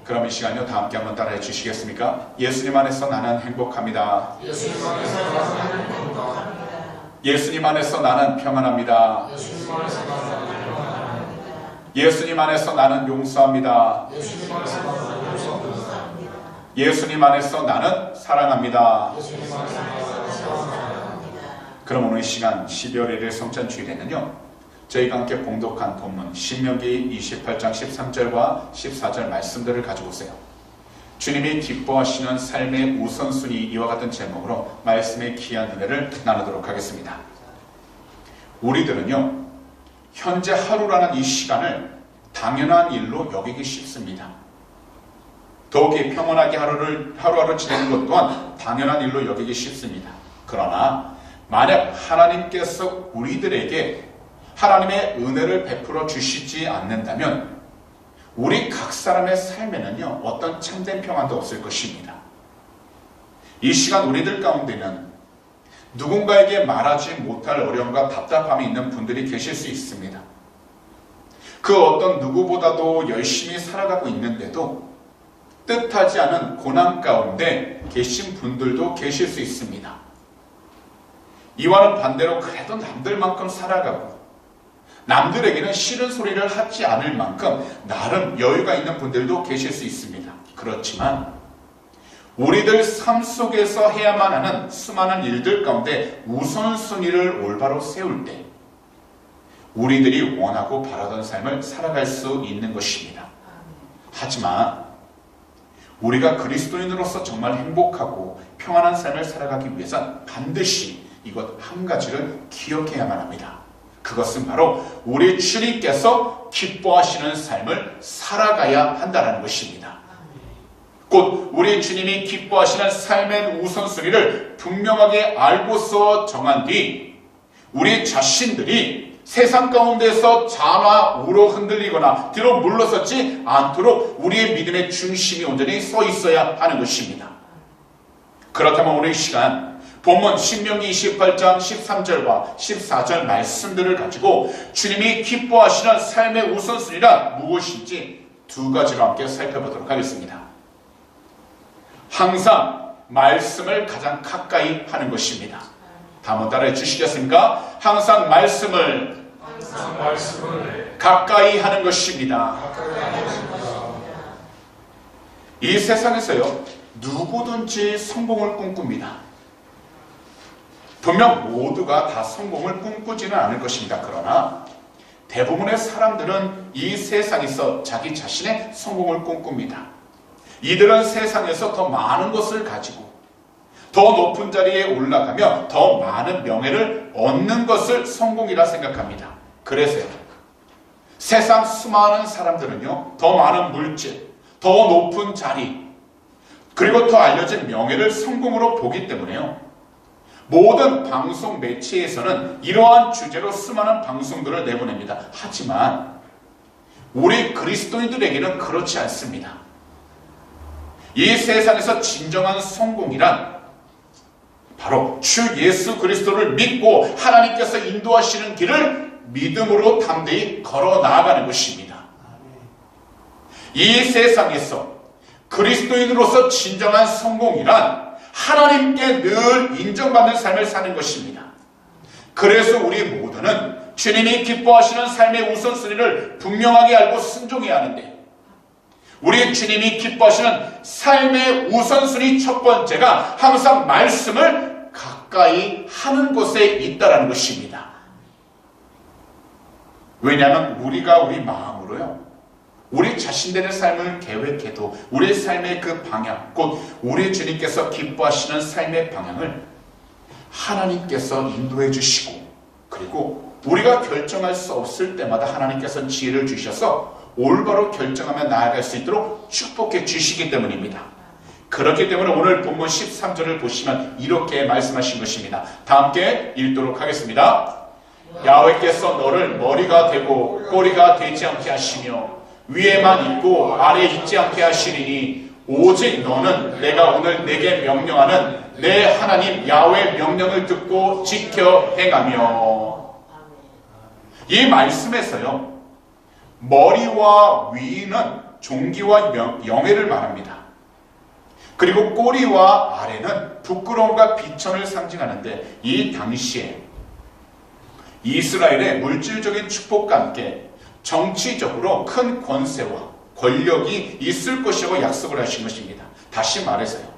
그럼 이 시간요 다 함께 한번 따라해 주시겠습니까? 예수님 안에서 나는 행복합니다. 예수님 안에서 나는 행복합니다. 예수님 안에서 나는 평안합니다. 예수님 안에서 나는 평안합니다. 예수님 안에서 나는 용서합니다. 예수님 안에서 나는 용서합니다. 예수님 안에서 나는 사랑합니다. 예수님 안에서 나는 사랑합니다. 그럼 오늘 이 시간 12월 1일 성찬 주일에는요 저희가 함께 봉독한 본문 신명기 28장 13절과 14절 말씀들을 가지고 오세요. 주님이 기뻐하시는 삶의 우선순위 이와 같은 제목으로 말씀의 귀한 은혜를 나누도록 하겠습니다. 우리들은요 현재 하루라는 이 시간을 당연한 일로 여기기 쉽습니다. 더욱이 평온하게 하루하루 지내는 것 또한 당연한 일로 여기기 쉽습니다. 그러나 만약 하나님께서 우리들에게 하나님의 은혜를 베풀어 주시지 않는다면 우리 각 사람의 삶에는요 어떤 참된 평안도 없을 것입니다. 이 시간 우리들 가운데는 누군가에게 말하지 못할 어려움과 답답함이 있는 분들이 계실 수 있습니다. 그 어떤 누구보다도 열심히 살아가고 있는데도 뜻하지 않은 고난 가운데 계신 분들도 계실 수 있습니다. 이와는 반대로 그래도 남들만큼 살아가고 남들에게는 싫은 소리를 하지 않을 만큼 나름 여유가 있는 분들도 계실 수 있습니다. 그렇지만 우리들 삶 속에서 해야만 하는 수많은 일들 가운데 우선순위를 올바로 세울 때 우리들이 원하고 바라던 삶을 살아갈 수 있는 것입니다. 하지만 우리가 그리스도인으로서 정말 행복하고 평안한 삶을 살아가기 위해선 반드시 이것 한 가지를 기억해야만 합니다. 그것은 바로 우리 주님께서 기뻐하시는 삶을 살아가야 한다는 것입니다. 곧 우리 주님이 기뻐하시는 삶의 우선순위를 분명하게 알고서 정한 뒤 우리 자신들이 세상 가운데서 좌우로 흔들리거나 뒤로 물러서지 않도록 우리의 믿음의 중심이 온전히 서 있어야 하는 것입니다. 그렇다면 오늘 이 시간 본문 신명기 28장 13절과 14절 말씀들을 가지고 주님이 기뻐하시는 삶의 우선순위란 무엇인지 두 가지로 함께 살펴보도록 하겠습니다. 항상 말씀을 가장 가까이 하는 것입니다. 한번 따라해 주시겠습니까? 항상 말씀을 가까이 하는 것입니다. 이 세상에서요 누구든지 성공을 꿈꿉니다. 분명 모두가 다 성공을 꿈꾸지는 않을 것입니다. 그러나 대부분의 사람들은 이 세상에서 자기 자신의 성공을 꿈꿉니다. 이들은 세상에서 더 많은 것을 가지고 더 높은 자리에 올라가며 더 많은 명예를 얻는 것을 성공이라 생각합니다. 그래서요 세상 수많은 사람들은요 더 많은 물질, 더 높은 자리, 그리고 더 알려진 명예를 성공으로 보기 때문에요 모든 방송 매체에서는 이러한 주제로 수많은 방송들을 내보냅니다. 하지만 우리 그리스도인들에게는 그렇지 않습니다. 이 세상에서 진정한 성공이란 바로 주 예수 그리스도를 믿고 하나님께서 인도하시는 길을 믿음으로 담대히 걸어 나아가는 것입니다. 이 세상에서 그리스도인으로서 진정한 성공이란 하나님께 늘 인정받는 삶을 사는 것입니다. 그래서 우리 모두는 주님이 기뻐하시는 삶의 우선순위를 분명하게 알고 순종해야 하는데 우리 주님이 기뻐하시는 삶의 우선순위 첫 번째가 항상 말씀을 가까이 하는 곳에 있다는 것입니다. 왜냐하면 우리가 우리 마음으로요 우리 자신들의 삶을 계획해도 우리 삶의 그 방향, 곧 우리 주님께서 기뻐하시는 삶의 방향을 하나님께서 인도해 주시고 그리고 우리가 결정할 수 없을 때마다 하나님께서 지혜를 주셔서 올바로 결정하며 나아갈 수 있도록 축복해 주시기 때문입니다. 그렇기 때문에 오늘 본문 13절을 보시면 이렇게 말씀하신 것입니다. 다 함께 읽도록 하겠습니다. 야훼께서 너를 머리가 되고 꼬리가 되지 않게 하시며 위에만 있고 아래에 있지 않게 하시리니 오직 너는 내가 오늘 내게 명령하는 내 하나님 야훼의 명령을 듣고 지켜 행하며. 이 말씀에서요 머리와 위는 종기와 영예를 말합니다. 그리고 꼬리와 아래는 부끄러움과 비천을 상징하는데, 이 당시에 이스라엘의 물질적인 축복과 함께 정치적으로 큰 권세와 권력이 있을 것이라고 약속을 하신 것입니다. 다시 말해서요,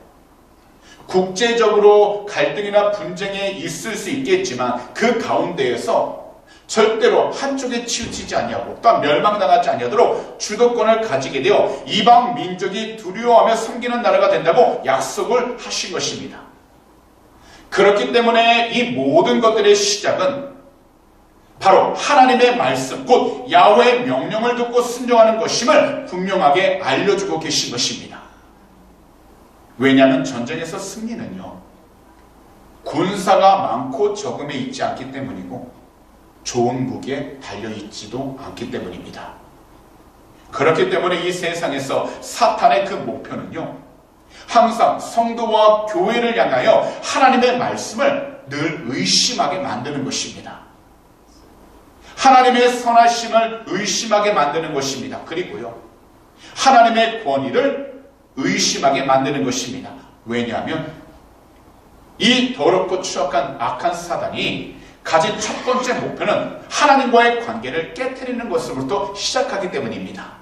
국제적으로 갈등이나 분쟁이 있을 수 있겠지만 그 가운데에서 절대로 한쪽에 치우치지 아니하고 또한 멸망당하지 아니하도록 주도권을 가지게 되어 이방 민족이 두려워하며 섬기는 나라가 된다고 약속을 하신 것입니다. 그렇기 때문에 이 모든 것들의 시작은 바로 하나님의 말씀, 곧 야훼의 명령을 듣고 순종하는 것임을 분명하게 알려주고 계신 것입니다. 왜냐하면 전쟁에서 승리는요, 군사가 많고 적음에 있지 않기 때문이고 좋은 무기에 달려있지도 않기 때문입니다. 그렇기 때문에 이 세상에서 사탄의 그 목표는요, 항상 성도와 교회를 향하여 하나님의 말씀을 늘 의심하게 만드는 것입니다. 하나님의 선하심을 의심하게 만드는 것입니다. 그리고요, 하나님의 권위를 의심하게 만드는 것입니다. 왜냐하면 이 더럽고 추악한 악한 사단이 가진 첫 번째 목표는 하나님과의 관계를 깨트리는 것으로부터 시작하기 때문입니다.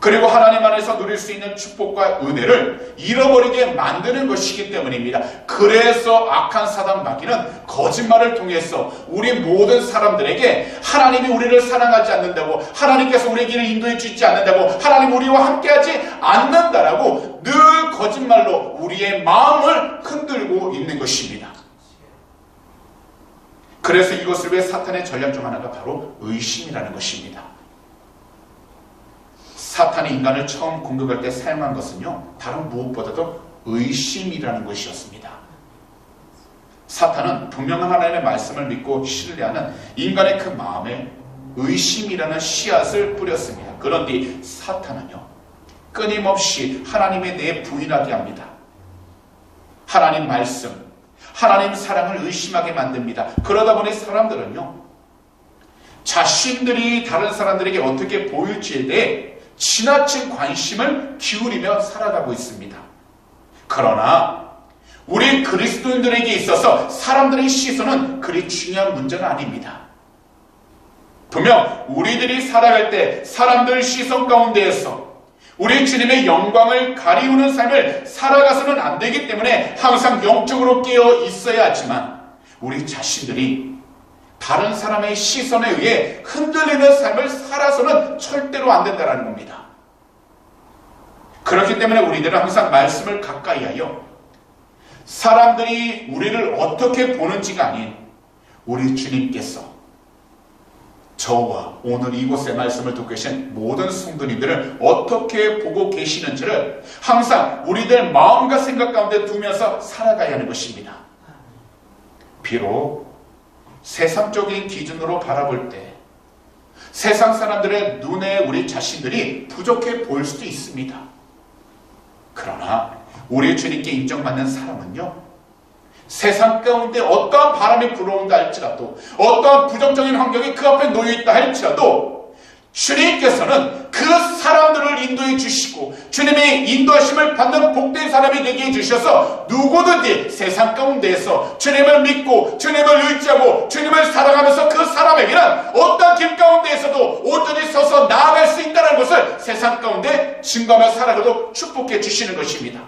그리고 하나님 안에서 누릴 수 있는 축복과 은혜를 잃어버리게 만드는 것이기 때문입니다. 그래서 악한 사단 마귀는 거짓말을 통해서 우리 모든 사람들에게 하나님이 우리를 사랑하지 않는다고, 하나님께서 우리에게 인도해 주지 않는다고, 하나님 우리와 함께하지 않는다라고 늘 거짓말로 우리의 마음을 흔들고 있는 것입니다. 그래서 이것을 위해 사탄의 전략 중 하나가 바로 의심이라는 것입니다. 사탄이 인간을 처음 공격할 때 사용한 것은요, 다른 무엇보다도 의심이라는 것이었습니다. 사탄은 분명한 하나님의 말씀을 믿고 신뢰하는 인간의 그 마음에 의심이라는 씨앗을 뿌렸습니다. 그런데 사탄은요, 끊임없이 하나님에 대해 부인하게 합니다. 하나님 말씀, 하나님 사랑을 의심하게 만듭니다. 그러다 보니 사람들은요, 자신들이 다른 사람들에게 어떻게 보일지에 대해 지나친 관심을 기울이며 살아가고 있습니다. 그러나 우리 그리스도인들에게 있어서 사람들의 시선은 그리 중요한 문제는 아닙니다. 분명 우리들이 살아갈 때 사람들 시선 가운데에서 우리 주님의 영광을 가리우는 삶을 살아가서는 안 되기 때문에 항상 영적으로 깨어 있어야 하지만, 우리 자신들이 다른 사람의 시선에 의해 흔들리는 삶을 살아서는 절대로 안 된다는 겁니다. 그렇기 때문에 우리들은 항상 말씀을 가까이 하여 사람들이 우리를 어떻게 보는지가 아닌 우리 주님께서 저와 오늘 이곳에 말씀을 듣고 계신 모든 성도님들을 어떻게 보고 계시는지를 항상 우리들 마음과 생각 가운데 두면서 살아가야 하는 것입니다. 비록 세상적인 기준으로 바라볼 때 세상 사람들의 눈에 우리 자신들이 부족해 보일 수도 있습니다. 그러나 우리 주님께 인정받는 사람은요, 세상 가운데 어떠한 바람이 불어온다 할지라도, 어떠한 부정적인 환경이 그 앞에 놓여있다 할지라도 주님께서는 그 사람들을 인도해 주시고 주님의 인도하심을 받는 복된 사람이 되게 해주셔서 누구든지 세상 가운데에서 주님을 믿고 주님을 의지하고 주님을 사랑하면서 그 사람에게는 어떤 길 가운데에서도 온전히 서서 나아갈 수 있다는 것을 세상 가운데 증거하며 살아가도록 축복해 주시는 것입니다.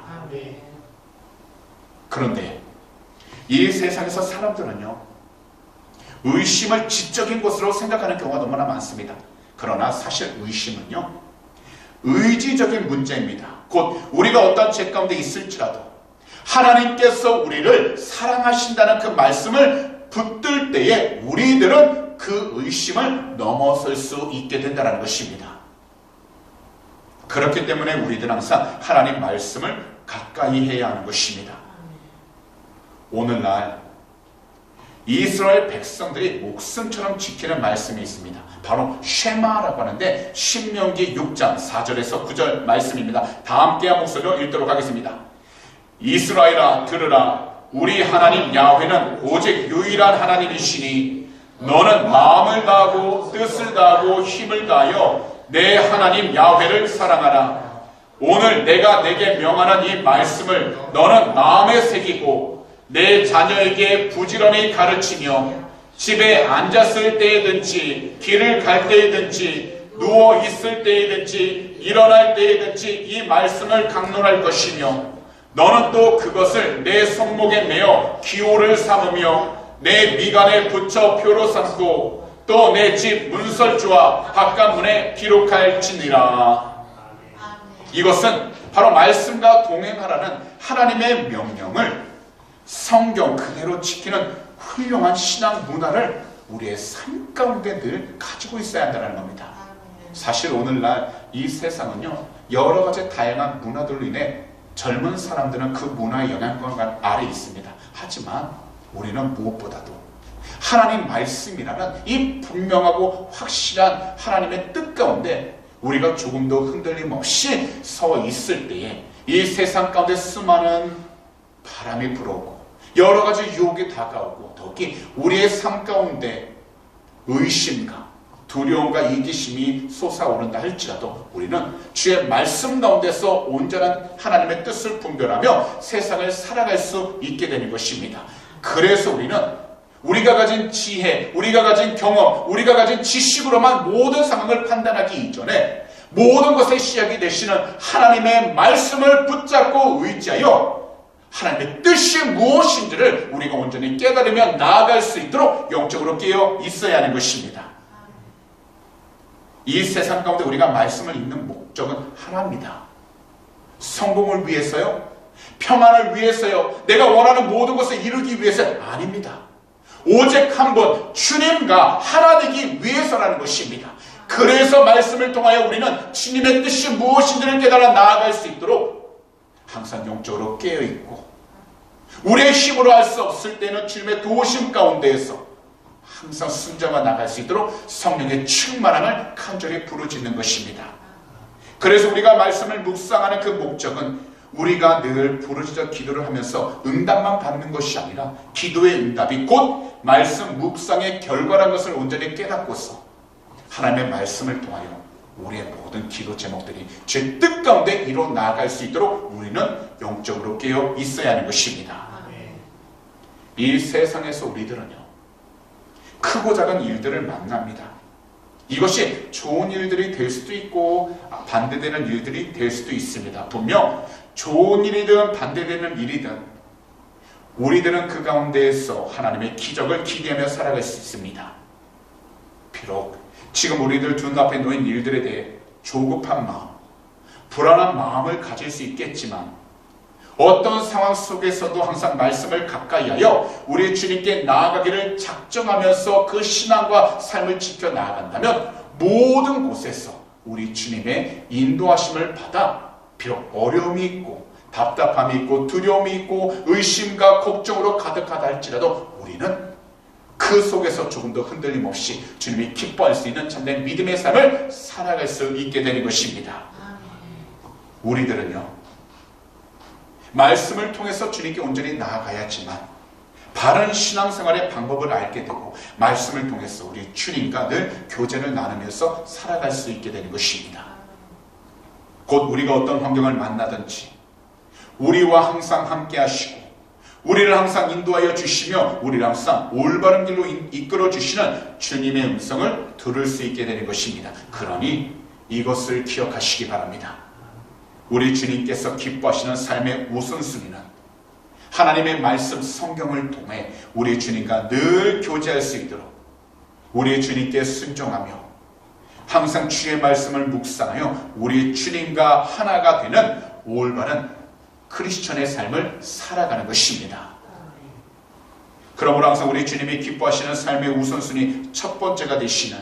그런데 이 세상에서 사람들은요, 의심을 지적인 것으로 생각하는 경우가 너무나 많습니다. 그러나 사실 의심은요, 의지적인 문제입니다. 곧 우리가 어떤 죄 가운데 있을지라도 하나님께서 우리를 사랑하신다는 그 말씀을 붙들 때에 우리들은 그 의심을 넘어설 수 있게 된다는 것입니다. 그렇기 때문에 우리들은 항상 하나님 말씀을 가까이 해야 하는 것입니다. 오늘날 이스라엘 백성들이 목숨처럼 지키는 말씀이 있습니다. 바로 쉐마라고 하는데 신명기 6장 4절에서 9절 말씀입니다. 다 함께 한 목소리로 읽도록 하겠습니다. 이스라엘아 들으라. 우리 하나님 야훼는 오직 유일한 하나님이시니 너는 마음을 다하고 뜻을 다하고 힘을 다하여 내 하나님 야훼를 사랑하라. 오늘 내가 내게 명하는 이 말씀을 너는 마음에 새기고 내 자녀에게 부지런히 가르치며 집에 앉았을 때에든지 길을 갈 때에든지 누워 있을 때에든지 일어날 때에든지 이 말씀을 강론할 것이며 너는 또 그것을 내 손목에 메어 기호를 삼으며 내 미간에 붙여 표로 삼고 또 내 집 문설주와 바깥문에 기록할지니라. 이것은 바로 말씀과 동행하라는 하나님의 명령을 성경 그대로 지키는 훌륭한 신앙 문화를 우리의 삶 가운데 늘 가지고 있어야 한다는 겁니다. 사실 오늘날 이 세상은요, 여러 가지 다양한 문화들로 인해 젊은 사람들은 그 문화의 영향권 아래 있습니다. 하지만 우리는 무엇보다도 하나님 말씀이라는 이 분명하고 확실한 하나님의 뜻 가운데 우리가 조금도 흔들림 없이 서 있을 때에 이 세상 가운데 수많은 바람이 불어오고 여러 가지 유혹이 다가오고 더욱이 우리의 삶 가운데 의심과 두려움과 이기심이 솟아오른다 할지라도 우리는 주의 말씀 가운데서 온전한 하나님의 뜻을 분별하며 세상을 살아갈 수 있게 되는 것입니다. 그래서 우리는 우리가 가진 지혜, 우리가 가진 경험, 우리가 가진 지식으로만 모든 상황을 판단하기 이전에 모든 것의 시작이 되시는 하나님의 말씀을 붙잡고 의지하여 하나님의 뜻이 무엇인지를 우리가 온전히 깨달으며 나아갈 수 있도록 영적으로 깨어 있어야 하는 것입니다. 이 세상 가운데 우리가 말씀을 읽는 목적은 하나입니다. 성공을 위해서요? 평안을 위해서요? 내가 원하는 모든 것을 이루기 위해서 아닙니다. 오직 한 번 주님과 하나 되기 위해서라는 것입니다. 그래서 말씀을 통하여 우리는 주님의 뜻이 무엇인지를 깨달아 나아갈 수 있도록 항상 영적으로 깨어있고 우리의 힘으로 할 수 없을 때는 주님의 도우심 가운데에서 항상 순정화 나갈 수 있도록 성령의 충만함을 간절히 부르짖는 것입니다. 그래서 우리가 말씀을 묵상하는 그 목적은 우리가 늘 부르짖어 기도를 하면서 응답만 받는 것이 아니라 기도의 응답이 곧 말씀 묵상의 결과라는 것을 온전히 깨닫고서 하나님의 말씀을 통하여 우리의 모든 기도 제목들이 제 뜻 가운데 이뤄 나아갈 수 있도록 우리는 영적으로 깨어 있어야 하는 것입니다. 이 세상에서 우리들은요, 크고 작은 일들을 만납니다. 이것이 좋은 일들이 될 수도 있고 반대되는 일들이 될 수도 있습니다. 분명 좋은 일이든 반대되는 일이든 우리들은 그 가운데에서 하나님의 기적을 기대하며 살아갈 수 있습니다. 비록 지금 우리들 눈앞에 놓인 일들에 대해 조급한 마음, 불안한 마음을 가질 수 있겠지만 어떤 상황 속에서도 항상 말씀을 가까이 하여 우리 주님께 나아가기를 작정하면서 그 신앙과 삶을 지켜 나아간다면 모든 곳에서 우리 주님의 인도하심을 받아 비록 어려움이 있고 답답함이 있고 두려움이 있고 의심과 걱정으로 가득하다 할지라도 우리는 그 속에서 조금 더 흔들림 없이 주님이 기뻐할 수 있는 참된 믿음의 삶을 살아갈 수 있게 되는 것입니다. 우리들은요, 말씀을 통해서 주님께 온전히 나아가야지만 바른 신앙생활의 방법을 알게 되고 말씀을 통해서 우리 주님과 늘 교제를 나누면서 살아갈 수 있게 되는 것입니다. 곧 우리가 어떤 환경을 만나든지 우리와 항상 함께 하시고 우리를 항상 인도하여 주시며 우리를 항상 올바른 길로 이끌어 주시는 주님의 음성을 들을 수 있게 되는 것입니다. 그러니 이것을 기억하시기 바랍니다. 우리 주님께서 기뻐하시는 삶의 우선순위는 하나님의 말씀 성경을 통해 우리 주님과 늘 교제할 수 있도록 우리 주님께 순종하며 항상 주의 말씀을 묵상하여 우리 주님과 하나가 되는 올바른 크리스천의 삶을 살아가는 것입니다. 그러므로 항상 우리 주님이 기뻐하시는 삶의 우선순위 첫 번째가 되시는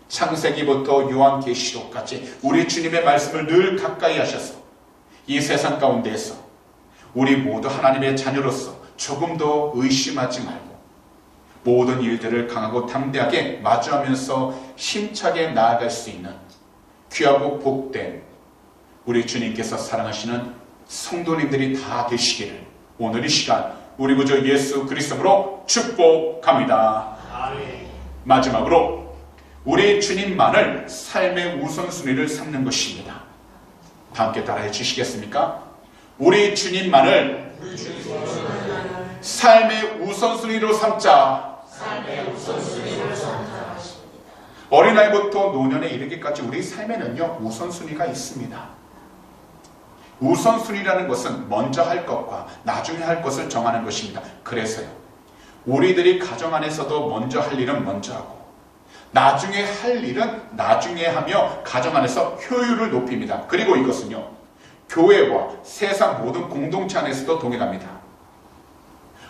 창세기부터 요한계시록까지 우리 주님의 말씀을 늘 가까이 하셔서 이 세상 가운데에서 우리 모두 하나님의 자녀로서 조금 더 의심하지 말고 모든 일들을 강하고 담대하게 마주하면서 힘차게 나아갈 수 있는 귀하고 복된 우리 주님께서 사랑하시는 성도님들이 다 되시기를 오늘 이 시간 우리 구주 예수 그리스도로 축복합니다. 아멘. 마지막으로 우리 주님만을 삶의 우선순위를 삼는 것입니다. 다 함께 따라해 주시겠습니까? 우리 주님만을 삶의 우선순위로 삼자. 어린아이부터 노년에 이르기까지 우리 삶에는요, 우선순위가 있습니다. 우선순위라는 것은 먼저 할 것과 나중에 할 것을 정하는 것입니다. 그래서요, 우리들이 가정 안에서도 먼저 할 일은 먼저 하고 나중에 할 일은 나중에 하며 가정 안에서 효율을 높입니다. 그리고 이것은요, 교회와 세상 모든 공동체 안에서도 동일합니다.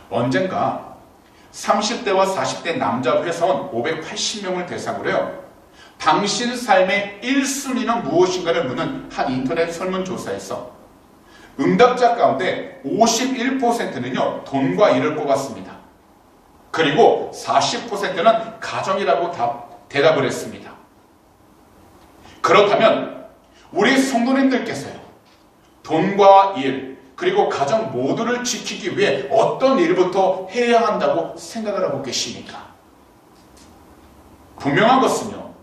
언젠가 30대와 40대 남자 회사원 580명을 대상으로요, 당신 삶의 1순위는 무엇인가를 묻는 한 인터넷 설문조사에서 응답자 가운데 51%는요 돈과 일을 꼽았습니다. 그리고 40%는 가정이라고 대답을 했습니다. 그렇다면 우리 성도님들께서요, 돈과 일 그리고 가정 모두를 지키기 위해 어떤 일부터 해야 한다고 생각을 하고 계십니까? 분명한 것은요,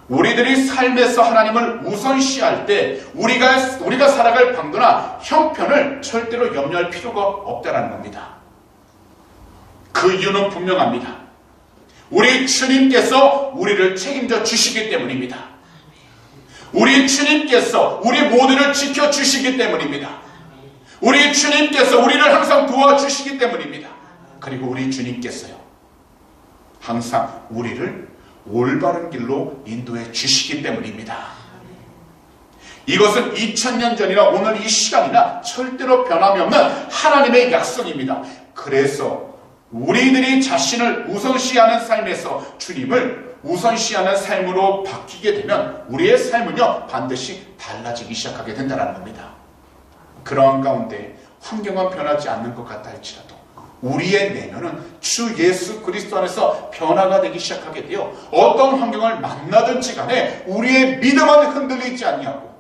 우리들이 삶에서 하나님을 우선시할 때 우리가 살아갈 방도나 형편을 절대로 염려할 필요가 없다는 겁니다. 그 이유는 분명합니다. 우리 주님께서 우리를 책임져 주시기 때문입니다. 우리 주님께서 우리 모두를 지켜주시기 때문입니다. 우리 주님께서 우리를 항상 도와주시기 때문입니다. 그리고 우리 주님께서요, 항상 우리를 올바른 길로 인도해 주시기 때문입니다. 이것은 2000년 전이나 오늘 이 시간이나 절대로 변함이 없는 하나님의 약속입니다. 그래서 우리들이 자신을 우선시하는 삶에서 주님을 우선시하는 삶으로 바뀌게 되면 우리의 삶은요, 반드시 달라지기 시작하게 된다는 겁니다. 그러한 가운데 환경은 변하지 않는 것 같다 할지라도 우리의 내면은 주 예수 그리스도 안에서 변화가 되기 시작하게 되어 어떤 환경을 만나든지 간에 우리의 믿음은 흔들리지 아니하고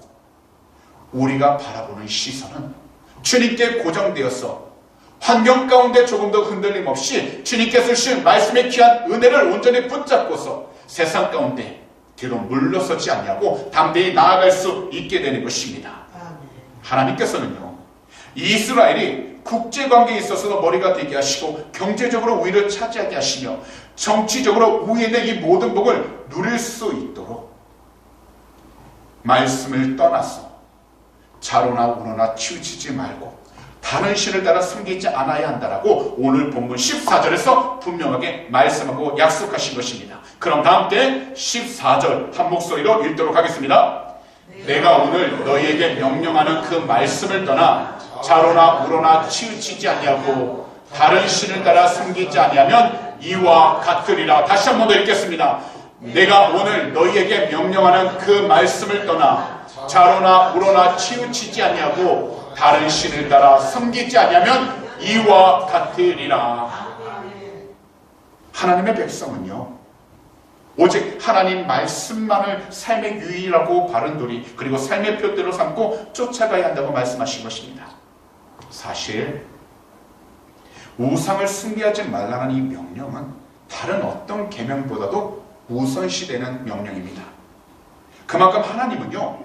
우리가 바라보는 시선은 주님께 고정되어서 환경 가운데 조금도 흔들림 없이 주님께서 주신 말씀의 귀한 은혜를 온전히 붙잡고서 세상 가운데 뒤로 물러서지 아니하고 담대히 나아갈 수 있게 되는 것입니다. 하나님께서는요, 이스라엘이 국제관계에 있어서도 머리가 되게 하시고 경제적으로 우위를 차지하게 하시며 정치적으로 우위에 있는 이 모든 복을 누릴 수 있도록 말씀을 떠나서 자로나 우로나 치우치지 말고 다른 신을 따라 섬기지 않아야 한다라고 오늘 본문 14절에서 분명하게 말씀하고 약속하신 것입니다. 그럼 다 함께 14절 한 목소리로 읽도록 하겠습니다. 내가 오늘 너희에게 명령하는 그 말씀을 떠나 자로나 우로나 치우치지 아니하고 다른 신을 따라 섬기지 아니하면 이와 같으리라. 다시 한 번 더 읽겠습니다. 내가 오늘 너희에게 명령하는 그 말씀을 떠나 자로나 우로나 치우치지 아니하고 다른 신을 따라 섬기지 아니하면 이와 같으리라. 하나님의 백성은요, 오직 하나님 말씀만을 삶의 유일하고 바른 도리 그리고 삶의 표대로 삼고 쫓아가야 한다고 말씀하신 것입니다. 사실 우상을 숭배하지 말라는 이 명령은 다른 어떤 계명보다도 우선시되는 명령입니다. 그만큼 하나님은요,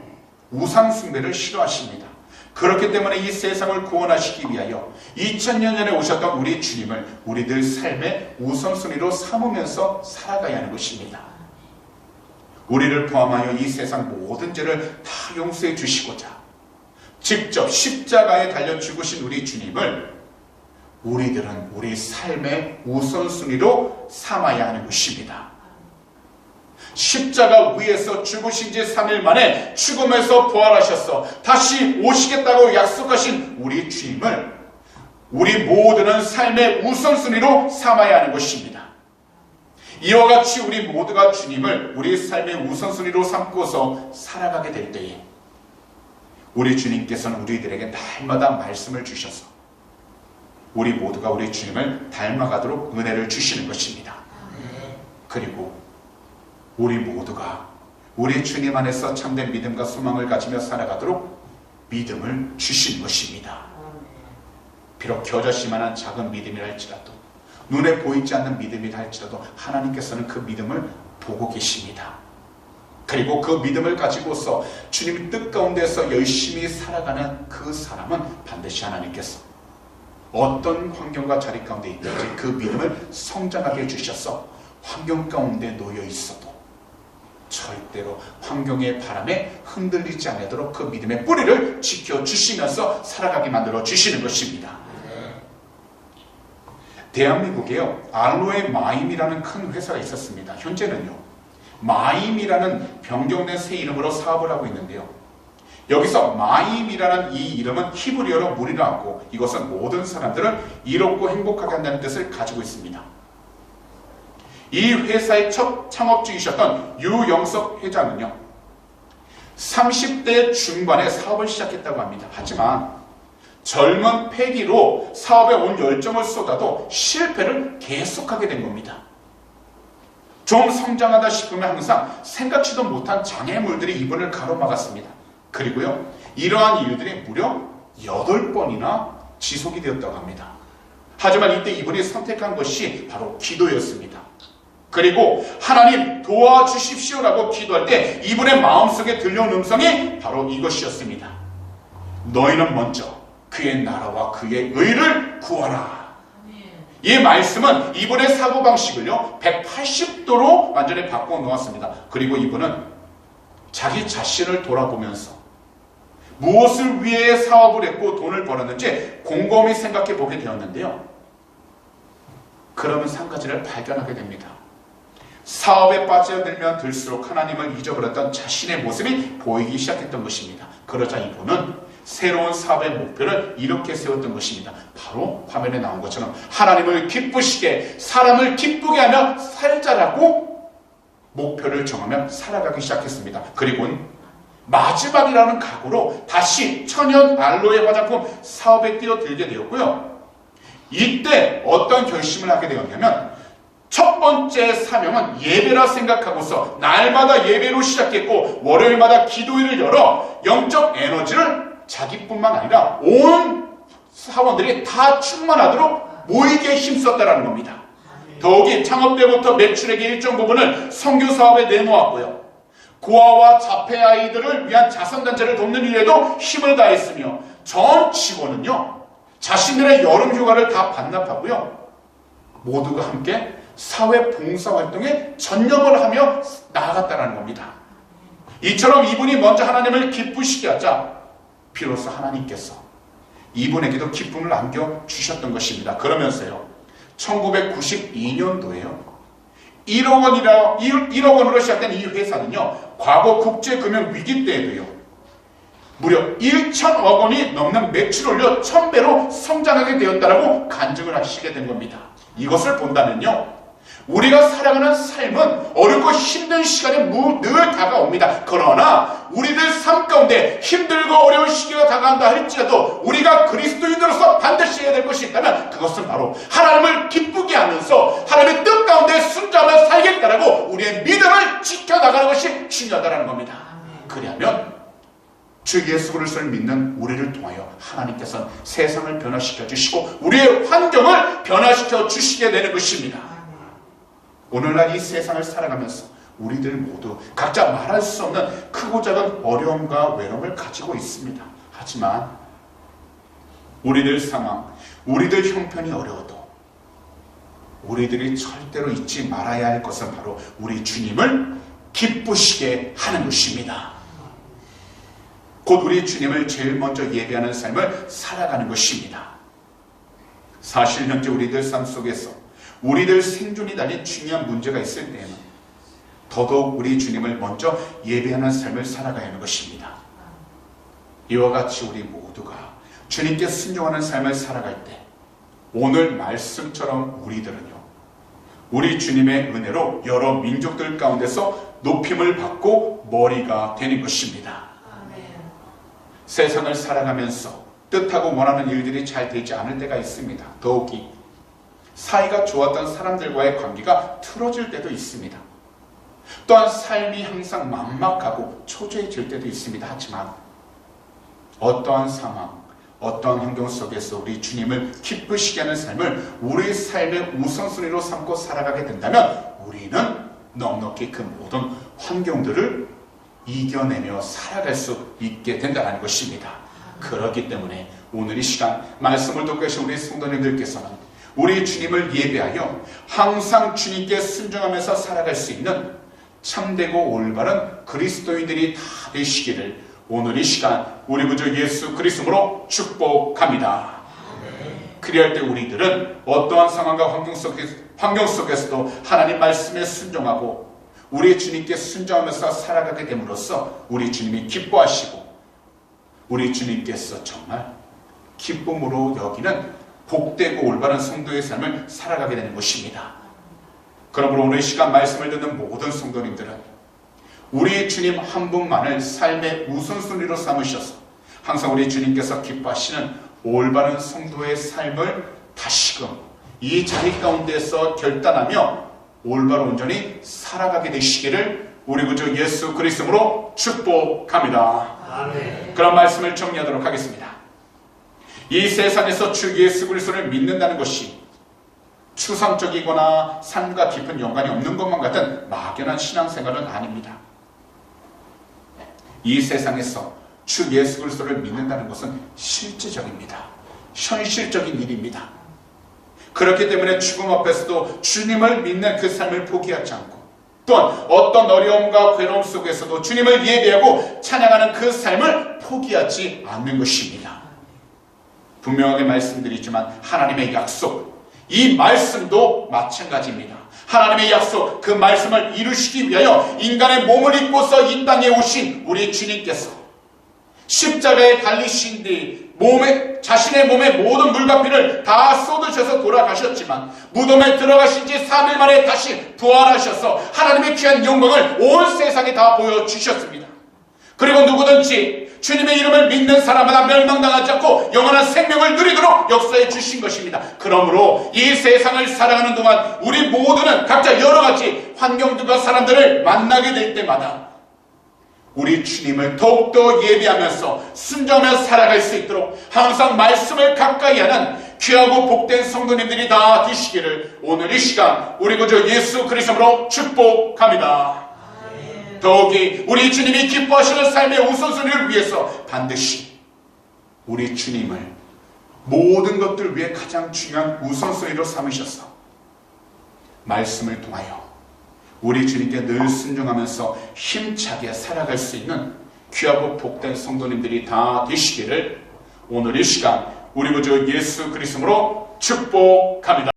우상 숭배를 싫어하십니다. 그렇기 때문에 이 세상을 구원하시기 위하여 2000년 전에 오셨던 우리 주님을 우리들 삶의 우선순위로 삼으면서 살아가야 하는 것입니다. 우리를 포함하여 이 세상 모든 죄를 다 용서해 주시고자 직접 십자가에 달려 죽으신 우리 주님을 우리들은 우리 삶의 우선순위로 삼아야 하는 것입니다. 십자가 위에서 죽으신 지 3일 만에 죽음에서 부활하셔서 다시 오시겠다고 약속하신 우리 주님을 우리 모두는 삶의 우선순위로 삼아야 하는 것입니다. 이와 같이 우리 모두가 주님을 우리 삶의 우선순위로 삼고서 살아가게 될 때에 우리 주님께서는 우리들에게 날마다 말씀을 주셔서 우리 모두가 우리 주님을 닮아가도록 은혜를 주시는 것입니다. 그리고 우리 모두가 우리 주님 안에서 참된 믿음과 소망을 가지며 살아가도록 믿음을 주신 것입니다. 비록 겨자씨만한 작은 믿음이라 할지라도 눈에 보이지 않는 믿음이라 할지라도 하나님께서는 그 믿음을 보고 계십니다. 그리고 그 믿음을 가지고서 주님의 뜻 가운데서 열심히 살아가는 그 사람은 반드시 하나님께서 어떤 환경과 자리 가운데 있든지 그 믿음을 성장하게 해주셔서 환경 가운데 놓여 있어도 절대로 환경의 바람에 흔들리지 않도록 그 믿음의 뿌리를 지켜주시면서 살아가게 만들어 주시는 것입니다. 대한민국에요, 알로에 마임이라는 큰 회사가 있었습니다. 현재는요, 마임이라는 변경된 새 이름으로 사업을 하고 있는데요, 여기서 마임이라는 이 이름은 히브리어로 무리라고, 이것은 모든 사람들을 이롭고 행복하게 한다는 뜻을 가지고 있습니다. 이 회사의 첫 창업주이셨던 유영석 회장은요, 30대 중반에 사업을 시작했다고 합니다. 하지만 젊은 패기로 사업에 온 열정을 쏟아도 실패를 계속하게 된 겁니다. 좀 성장하다 싶으면 항상 생각지도 못한 장애물들이 이분을 가로막았습니다. 그리고요, 이러한 일들이 무려 8번이나 지속이 되었다고 합니다. 하지만 이때 이분이 선택한 것이 바로 기도였습니다. 그리고 하나님 도와주십시오라고 기도할 때 이분의 마음속에 들려온 음성이 바로 이것이었습니다. 너희는 먼저 그의 나라와 그의 의를 구하라. 이 말씀은 이분의 사고방식을요 180도로 완전히 바꿔 놓았습니다. 그리고 이분은 자기 자신을 돌아보면서 무엇을 위해 사업을 했고 돈을 벌었는지 곰곰이 생각해 보게 되었는데요, 그러면서 한 가지를 발견하게 됩니다. 사업에 빠져들면 들수록 하나님을 잊어버렸던 자신의 모습이 보이기 시작했던 것입니다. 그러자 이분은 새로운 사업의 목표를 이렇게 세웠던 것입니다. 바로 화면에 나온 것처럼 하나님을 기쁘시게, 사람을 기쁘게 하며 살자라고 목표를 정하며 살아가기 시작했습니다. 그리고는 마지막이라는 각오로 다시 천연 알로에 화장품 사업에 뛰어들게 되었고요, 이때 어떤 결심을 하게 되었냐면 첫 번째 사명은 예배라 생각하고서 날마다 예배로 시작했고 월요일마다 기도회를 열어 영적 에너지를 자기뿐만 아니라 온 사원들이 다 충만하도록 모이게 힘썼다라는 겁니다. 더욱이 창업 때부터 매출액의 일정 부분을 선교 사업에 내놓았고요, 고아와 자폐 아이들을 위한 자선단체를 돕는 일에도 힘을 다했으며 전 직원은요 자신들의 여름 휴가를 다 반납하고요, 모두가 함께 사회 봉사활동에 전념을 하며 나아갔다는 겁니다. 이처럼 이분이 먼저 하나님을 기쁘시게 하자 비로소 하나님께서 이분에게도 기쁨을 안겨주셨던 것입니다. 그러면서요 1992년도에요 1억 원으로 시작된 이 회사는요 과거 국제금융위기 때에도요 무려 1천억 원이 넘는 매출을 올려 1000배로 성장하게 되었다라고 간증을 하시게 된 겁니다. 이것을 본다면요 우리가 살아가는 삶은 어렵고 힘든 시간이 늘 다가옵니다. 그러나 우리들 삶 가운데 힘들고 어려운 시기가 다가간다 할지라도 우리가 그리스도인으로서 반드시 해야 될 것이 있다면 그것은 바로 하나님을 기쁘게 하면서 하나님의 뜻 가운데 순종하며 살겠다라고 우리의 믿음을 지켜나가는 것이 중요하다는 겁니다. 그리하면 주 예수 그리스도를 믿는 우리를 통하여 하나님께서는 세상을 변화시켜 주시고 우리의 환경을 변화시켜 주시게 되는 것입니다. 오늘날 이 세상을 살아가면서 우리들 모두 각자 말할 수 없는 크고 작은 어려움과 외로움을 가지고 있습니다. 하지만 우리들 상황, 우리들 형편이 어려워도 우리들이 절대로 잊지 말아야 할 것은 바로 우리 주님을 기쁘시게 하는 것입니다. 곧 우리 주님을 제일 먼저 예배하는 삶을 살아가는 것입니다. 사실 현재 우리들 삶 속에서 우리들 생존이 달린 중요한 문제가 있을 때에는 더더욱 우리 주님을 먼저 예배하는 삶을 살아가야 하는 것입니다. 이와 같이 우리 모두가 주님께 순종하는 삶을 살아갈 때 오늘 말씀처럼 우리들은요 우리 주님의 은혜로 여러 민족들 가운데서 높임을 받고 머리가 되는 것입니다. 세상을 살아가면서 뜻하고 원하는 일들이 잘 되지 않을 때가 있습니다. 더욱이 사이가 좋았던 사람들과의 관계가 틀어질 때도 있습니다. 또한 삶이 항상 막막하고 초조해질 때도 있습니다. 하지만 어떠한 상황, 어떠한 환경 속에서 우리 주님을 기쁘시게 하는 삶을 우리 삶의 우선순위로 삼고 살아가게 된다면 우리는 넉넉히 그 모든 환경들을 이겨내며 살아갈 수 있게 된다는 것입니다. 그렇기 때문에 오늘 이 시간 말씀을 듣고 계신 우리 성도님들께서는 우리 주님을 예배하여 항상 주님께 순종하면서 살아갈 수 있는 참되고 올바른 그리스도인들이 다 되시기를 오늘 이 시간 우리 구주 예수 그리스도로 축복합니다. 그리할 때 우리들은 어떠한 상황과 환경 속에서도 하나님 말씀에 순종하고 우리 주님께 순종하면서 살아가게 됨으로써 우리 주님이 기뻐하시고 우리 주님께서 정말 기쁨으로 여기는 복되고 올바른 성도의 삶을 살아가게 되는 것입니다. 그러므로 오늘 이 시간 말씀을 듣는 모든 성도님들은 우리 주님 한 분만을 삶의 우선순위로 삼으셔서 항상 우리 주님께서 기뻐하시는 올바른 성도의 삶을 다시금 이 자리 가운데서 결단하며 올바로 온전히 살아가게 되시기를 우리 구주 예수 그리스도로 축복합니다. 아멘. 그런 말씀을 정리하도록 하겠습니다. 이 세상에서 주 예수 그리스도를 믿는다는 것이 추상적이거나 삶과 깊은 연관이 없는 것만 같은 막연한 신앙생활은 아닙니다. 이 세상에서 주 예수 그리스도를 믿는다는 것은 실제적입니다. 현실적인 일입니다. 그렇기 때문에 죽음 앞에서도 주님을 믿는 그 삶을 포기하지 않고 또한 어떤 어려움과 괴로움 속에서도 주님을 예배하고 찬양하는 그 삶을 포기하지 않는 것입니다. 분명하게 말씀드리지만 하나님의 약속, 이 말씀도 마찬가지입니다. 하나님의 약속, 그 말씀을 이루시기 위하여 인간의 몸을 입고서 이 땅에 오신 우리 주님께서 십자가에 달리신 뒤 자신의 몸에 모든 물과 피를 다 쏟으셔서 돌아가셨지만 무덤에 들어가신 지 3일 만에 다시 부활하셔서 하나님의 귀한 영광을 온 세상에 다 보여주셨습니다. 그리고 누구든지 주님의 이름을 믿는 사람마다 멸망당하지 않고 영원한 생명을 누리도록 역사해 주신 것입니다. 그러므로 이 세상을 살아가는 동안 우리 모두는 각자 여러 가지 환경들과 사람들을 만나게 될 때마다 우리 주님을 더욱더 예배하면서 순종하며 살아갈 수 있도록 항상 말씀을 가까이 하는 귀하고 복된 성도님들이 다 되시기를 오늘 이 시간 우리 구주 예수 그리스도로 축복합니다. 더욱이 우리 주님이 기뻐하시는 삶의 우선순위를 위해서 반드시 우리 주님을 모든 것들 위해 가장 중요한 우선순위로 삼으셔서 말씀을 통하여 우리 주님께 늘 순종하면서 힘차게 살아갈 수 있는 귀하고 복된 성도님들이 다 되시기를 오늘 이 시간 우리 구주 예수 그리스도로 축복합니다.